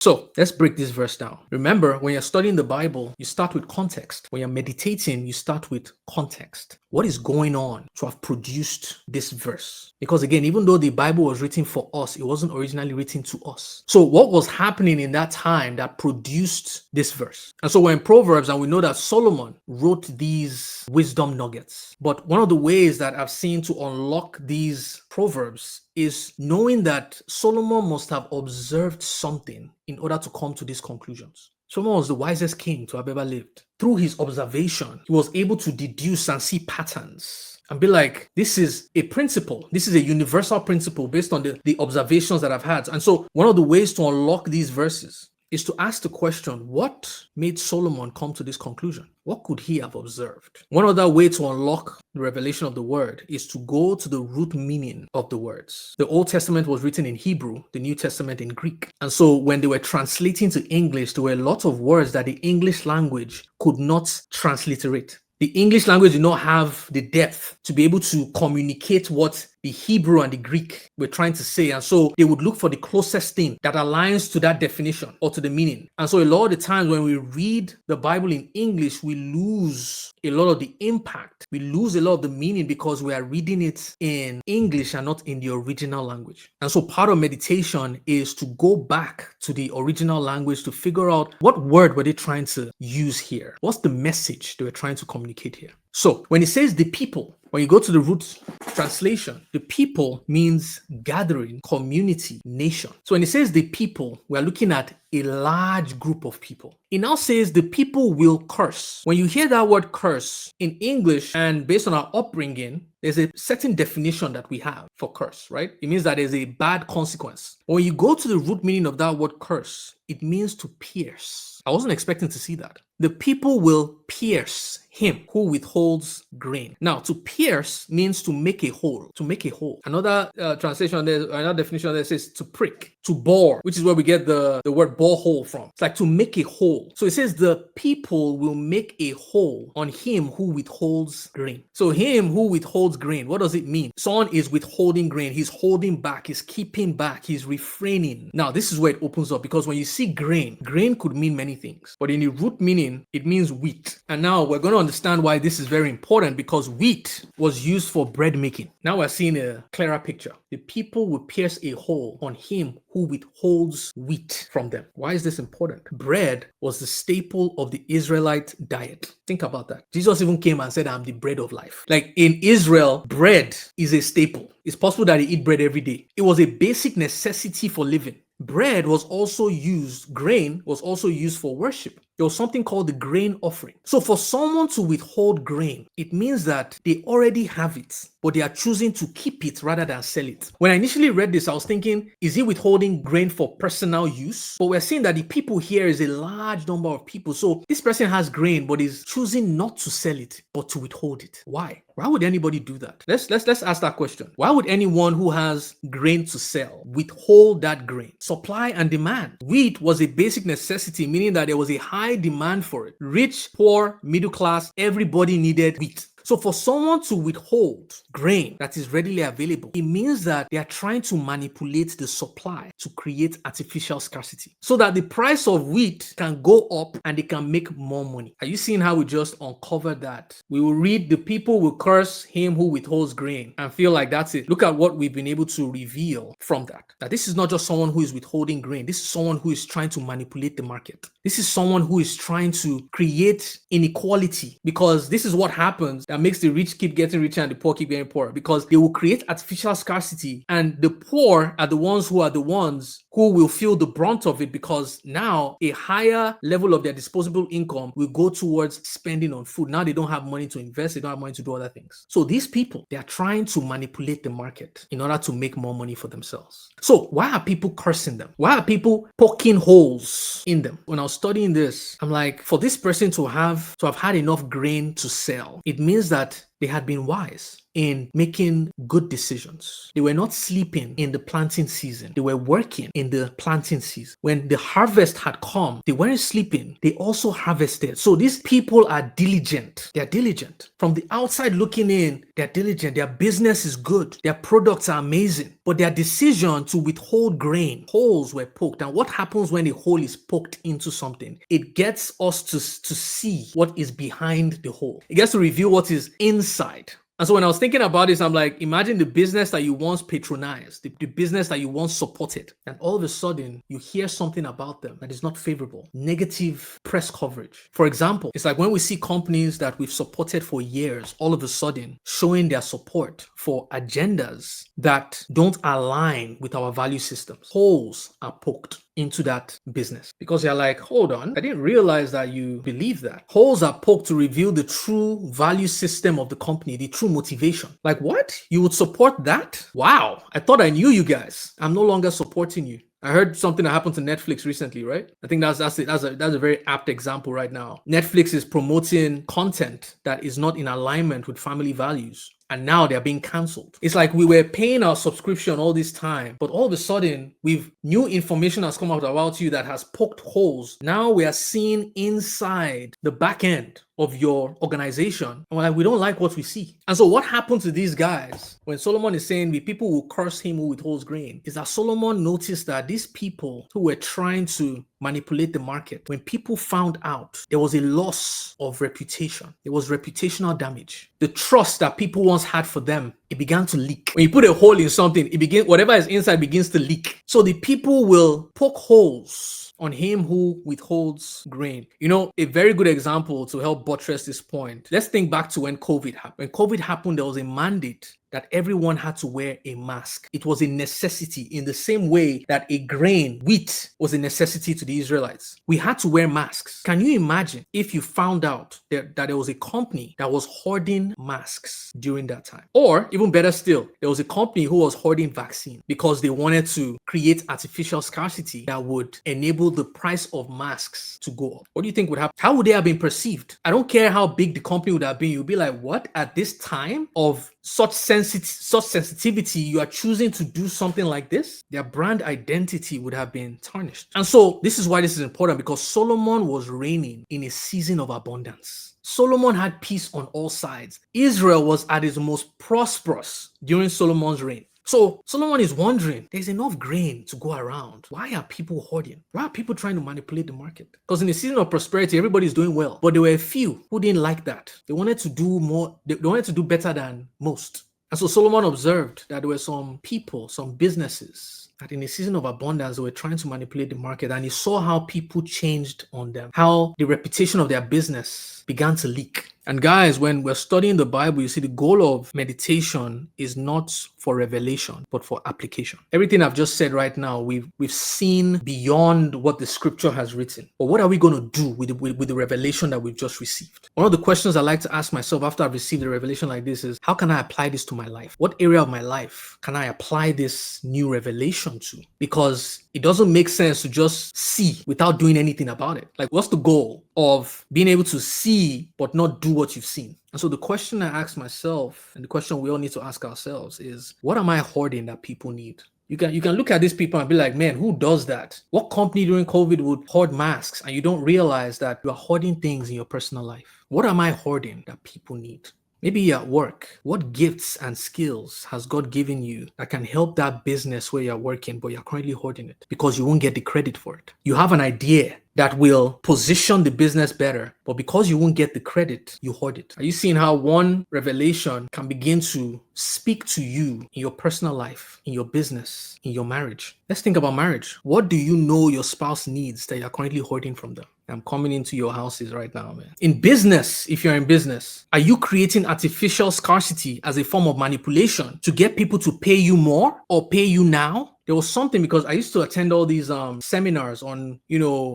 So let's break this verse down. Remember, when you're studying the Bible, you start with context. When you're meditating, you start with context. What is going on to have produced this verse? Because again, even though the Bible was written for us, it wasn't originally written to us. So what was happening in that time that produced this verse? And so we're in Proverbs, and we know that Solomon wrote these wisdom nuggets. But one of the ways that I've seen to unlock these Proverbs is knowing that Solomon must have observed something in order to come to these conclusions. Solomon was the wisest king to have ever lived. Through his observation, he was able to deduce and see patterns and be like, this is a principle. This is a universal principle based on the observations that I've had. And so one of the ways to unlock these verses is to ask the question, what made Solomon come to this conclusion? What could he have observed? One other way to unlock the revelation of the word is to go to the root meaning of the words. The Old Testament was written in Hebrew, the New Testament in Greek. And so when they were translating to English, there were a lot of words that the English language could not transliterate. The English language did not have the depth to be able to communicate what the Hebrew and the Greek were trying to say. And so they would look for the closest thing that aligns to that definition or to the meaning. And so a lot of the times when we read the Bible in English, we lose a lot of the impact. We lose a lot of the meaning because we are reading it in English and not in the original language. And so part of meditation is to go back to the original language to figure out what word were they trying to use here? What's the message they were trying to communicate here? So when it says the people, when you go to the root translation, the people means gathering, community, nation. So when it says the people, we are looking at a large group of people. It now says the people will curse. When you hear that word curse in English and based on our upbringing, there's a certain definition that we have for curse, right? It means that there's a bad consequence. When you go to the root meaning of that word curse, it means to pierce. I wasn't expecting to see that. The people will pierce him who withholds grain. Now, to pierce means to make a hole, to make a hole. Another translation there, another definition there says to prick, to bore, which is where we get the word borehole from. It's like to make a hole. So it says the people will make a hole on him who withholds grain. So him who withholds grain, what does it mean? Someone is withholding grain. He's holding back, he's keeping back, he's refraining. Now, this is where it opens up, because when you see grain, grain could mean many things, but in the root meaning, it means wheat. And now we're going to understand why this is very important, because wheat was used for bread making. Now we're seeing a clearer picture. The people will pierce a hole on him who withholds wheat from them. Why is this important? Bread was the staple of the Israelite diet. Think about that. Jesus even came and said, I'm the bread of life. Like in Israel, bread is a staple. It's possible that they eat bread every day. It was a basic necessity for living. Bread was also used, grain was also used for worship. There was something called the grain offering. So for someone to withhold grain, it means that they already have it, but they are choosing to keep it rather than sell it. When I initially read this, I was thinking, is he withholding grain for personal use? But we're seeing that the people here is a large number of people. So this person has grain, but is choosing not to sell it, but to withhold it. Why? Why would anybody do that? Let's ask that question. Why would anyone who has grain to sell withhold that grain? Supply and demand. Wheat was a basic necessity, meaning that there was a high demand for it. Rich, poor, middle class, everybody needed wheat. So for someone to withhold grain that is readily available, it means that they are trying to manipulate the supply to create artificial scarcity so that the price of wheat can go up and they can make more money. Are you seeing how we just uncovered that? We will read the people will curse him who withholds grain and feel like that's it. Look at what we've been able to reveal from that. That this is not just someone who is withholding grain. This is someone who is trying to manipulate the market. This is someone who is trying to create inequality, because this is what happens that makes the rich keep getting richer and the poor keep getting poorer, because they will create artificial scarcity, and the poor are the ones who will feel the brunt of it, because now a higher level of their disposable income will go towards spending on food. Now they don't have money to invest, they don't have money to do other things. So these people, they are trying to manipulate the market in order to make more money for themselves. So why are people cursing them? Why are people poking holes in them? When I was studying this, I'm like, for this person to have had enough grain to sell, it means that They had been wise in making good decisions. They were not sleeping in the planting season. They were working in the planting season. When the harvest had come, they weren't sleeping. They also harvested. So these people are diligent. They're diligent. From the outside looking in, they're diligent. Their business is good. Their products are amazing. But their decision to withhold grain, holes were poked. And what happens when a hole is poked into something? It gets us to see what is behind the hole. It gets to reveal what is inside. And so when I was thinking about this, I'm like, imagine the business that you once patronized, the business that you once supported, and all of a sudden you hear something about them that is not favorable, negative press coverage. For example, it's like when we see companies that we've supported for years, all of a sudden showing their support for agendas that don't align with our value systems. Holes are poked into that business because you're like, hold on, I didn't realize that you believe that. Holes are poked to reveal the true value system of the company, the true motivation. Like, what? You would support that? Wow, I thought I knew you guys. I'm no longer supporting you. I heard something that happened to Netflix recently, right? I think that's a very apt example right now. Netflix is promoting content that is not in alignment with family values. And now they're being canceled. It's like we were paying our subscription all this time, but all of a sudden, new information has come out about you that has poked holes. Now we are seeing inside the back end of your organization. And we're like, we don't like what we see. And so what happened to these guys when Solomon is saying the people will curse him who withholds grain is that Solomon noticed that these people who were trying to manipulate the market, when people found out, there was a loss of reputation. There was reputational damage. The trust that people once had for them, it began to leak. When you put a hole in something, whatever is inside begins to leak. So the people will poke holes on him who withholds grain. You know, a very good example to help buttress this point. Let's think back to when COVID happened. When COVID happened, there was a mandate that everyone had to wear a mask. It was a necessity in the same way that a grain, wheat, was a necessity to the Israelites. We had to wear masks. Can you imagine if you found out that there was a company that was hoarding masks during that time? Or even better still, there was a company who was hoarding vaccine because they wanted to create artificial scarcity that would enable the price of masks to go up. What do you think would happen? How would they have been perceived? I don't care how big the company would have been. You'd be like, what? At this time of such sensitivity, you are choosing to do something like this? Their brand identity would have been tarnished. And so this is why this is important, because Solomon was reigning in a season of abundance. Solomon had peace on all sides. Israel was at its most prosperous during Solomon's reign. So Solomon is wondering, there's enough grain to go around. Why are people hoarding? Why are people trying to manipulate the market? Because in a season of prosperity, everybody's doing well. But there were a few who didn't like that. They wanted to do more. They wanted to do better than most. And so Solomon observed that there were some people, some businesses, that in a season of abundance, they were trying to manipulate the market. And he saw how people changed on them, how the reputation of their business began to leak. And guys, when we're studying the Bible, you see the goal of meditation is not for revelation, but for application. Everything I've just said right now, we've seen beyond what the scripture has written. But what are we going to do with the revelation that we've just received? One of the questions I like to ask myself after I've received a revelation like this is, how can I apply this to my life? What area of my life can I apply this new revelation to? Because it doesn't make sense to just see without doing anything about it. Like, what's the goal of being able to see but not do what you've seen? And so the question I ask myself, and the question we all need to ask ourselves is, what am I hoarding that people need? You can look at these people and be like, man, who does that? What company during COVID would hoard masks? And you don't realize that you are hoarding things in your personal life. What am I hoarding that people need? Maybe you're at work. What gifts and skills has God given you that can help that business where you're working, but you're currently hoarding it because you won't get the credit for it? You have an idea that will position the business better, but because you won't get the credit, you hoard it. Are you seeing how one revelation can begin to speak to you in your personal life, in your business, in your marriage? Let's think about marriage. What do you know your spouse needs that you're currently hoarding from them? I'm coming into your houses right now, man. In business, if you're in business, are you creating artificial scarcity as a form of manipulation to get people to pay you more or pay you now? There was something, because I used to attend all these seminars on,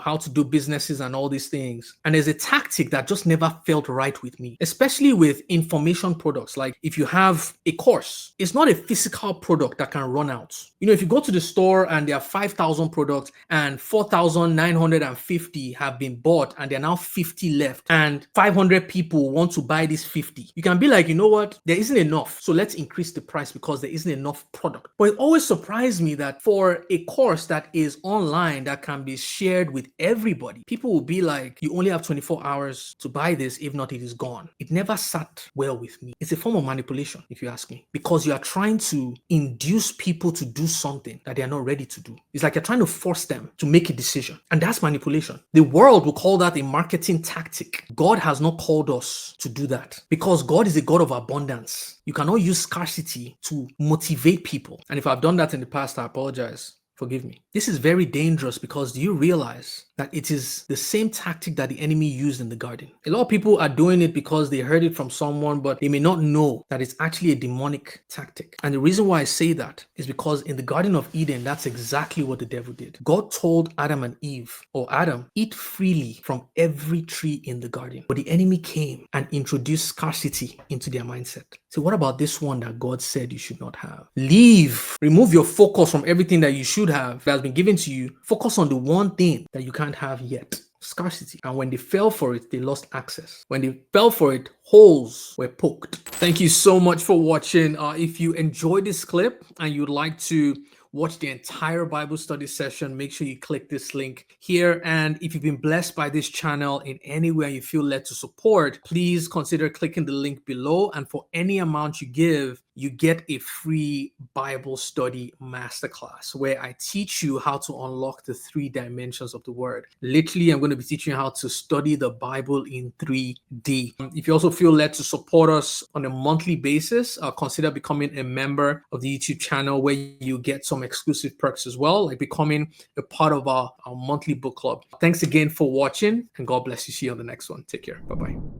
how to do businesses and all these things. And there's a tactic that just never felt right with me, especially with information products. Like if you have a course, it's not a physical product that can run out. If you go to the store and there are 5,000 products and 4,950 have been bought and there are now 50 left and 500 people want to buy these 50, you can be like, you know what, there isn't enough, so let's increase the price because there isn't enough product. But it always surprised me that for a course that is online that can be shared with everybody, people will be like, you only have 24 hours to buy this, if not it is gone. It never sat well with me. It's a form of manipulation, if you ask me, because you are trying to induce people to do something that they are not ready to do. It's like you're trying to force them to make a decision, and that's manipulation. The world will call that a marketing tactic. God has not called us to do that, because God is a God of abundance. You cannot use scarcity to motivate people. And if I've done that in the past, I apologize. Forgive me. This is very dangerous, because do you realize that it is the same tactic that the enemy used in the garden? A lot of people are doing it because they heard it from someone, but they may not know that it's actually a demonic tactic. And the reason why I say that is because in the Garden of Eden, that's exactly what the devil did. God told Adam and Eve, or Adam, eat freely from every tree in the garden. But the enemy came and introduced scarcity into their mindset. So what about this one that God said you should not have? Leave. Remove your focus from everything that you should have that has been given to you. Focus on the one thing that you can't have yet. Scarcity. And when they fell for it, they lost access. When they fell for it, holes were poked. Thank you so much for watching. If you enjoyed this clip and you'd like to watch the entire Bible study session, make sure you click this link here. And if you've been blessed by this channel in any way you feel led to support, please consider clicking the link below. And for any amount you give, you get a free Bible study masterclass where I teach you how to unlock the 3 dimensions of the word. Literally, I'm going to be teaching you how to study the Bible in 3D. If you also feel led to support us on a monthly basis, consider becoming a member of the YouTube channel, where you get some exclusive perks as well, like becoming a part of our monthly book club. Thanks again for watching, and God bless you. See you on the next one. Take care. Bye-bye.